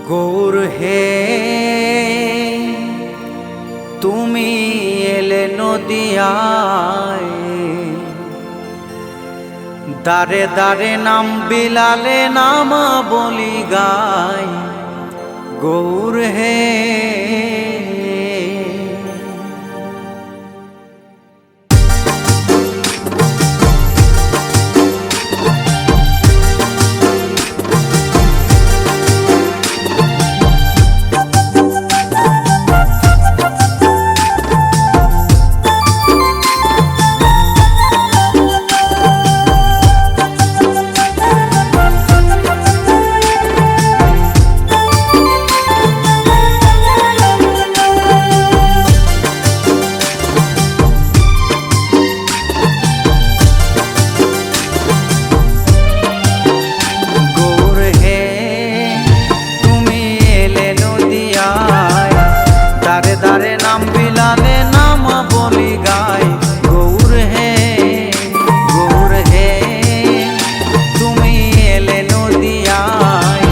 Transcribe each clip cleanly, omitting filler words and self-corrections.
গৌর হে তুমি এলে নদিয়ায়, দারে দারে নাম বিলালে নাম বলি গায়। গৌর হে দারে নাম বিলালে নাম বলি গায়। গৌর হে গৌর হে তুমি এলে নদিয়ায়,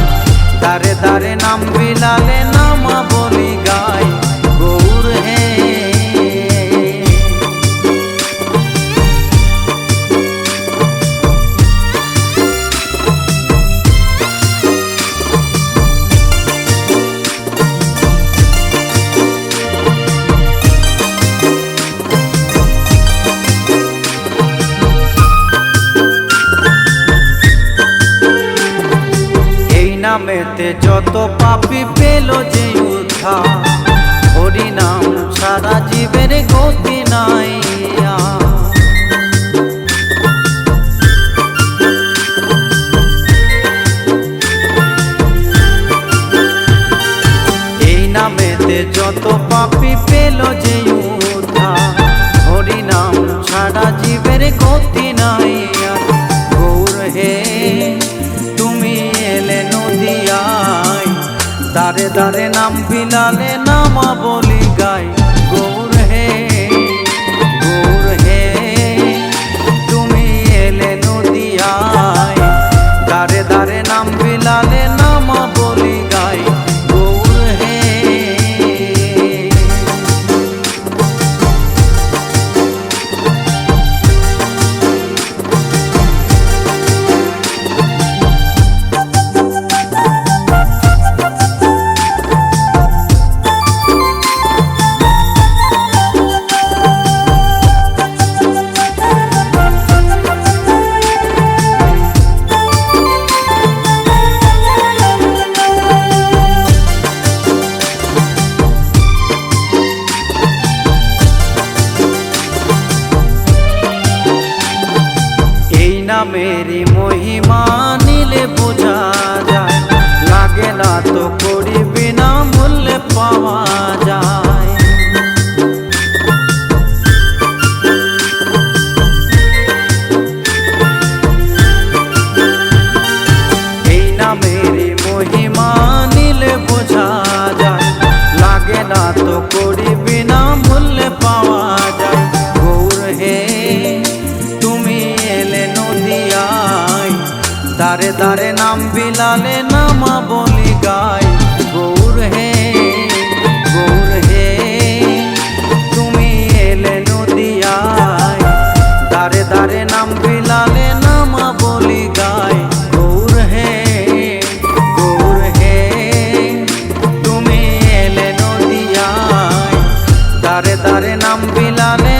দারে দারে নাম বিলালে নাম বলি গায়। গৌর হে নামেতে যত পাপী পেল যে উদ্ধার, হরি নাম সারা জীবের গতি নাই। এই নামেতে যত পাপী পেল যে উদ্ধার, হরি নাম সারা জীবের গতি নাই। গৌর হে তুমি এলে নদিয়ায়, দারে দারে নাম বিলালে নাম বলি গায়। গৌর হে গৌর হে তুমি এলে নদিয়ায়, দারে দারে নাম বিলালে নাম বলি গায়। গৌর হে মেরি মহিমা নিলে বোঝা যায়, লাগে না তো করি বিনা মূল্যে পাওয়া যায়। এই নামেরই মহিমা নিলে বোঝা যায়, লাগে না তো করি বিনা মূল্যে পাওয়া যায়। গৌর হে তুমি এলে নদিয়ায়, দারে দারে নাম বিলালে নাম বলি গায়। গৌর হে গৌর হে তুমি এলে নদিয়ায়, দারে দারে নাম বিলালে নাম বলি গায়। গৌর হে গৌর হে তুমি এলে নদিয়ায়, দারে দারে নাম বিলালে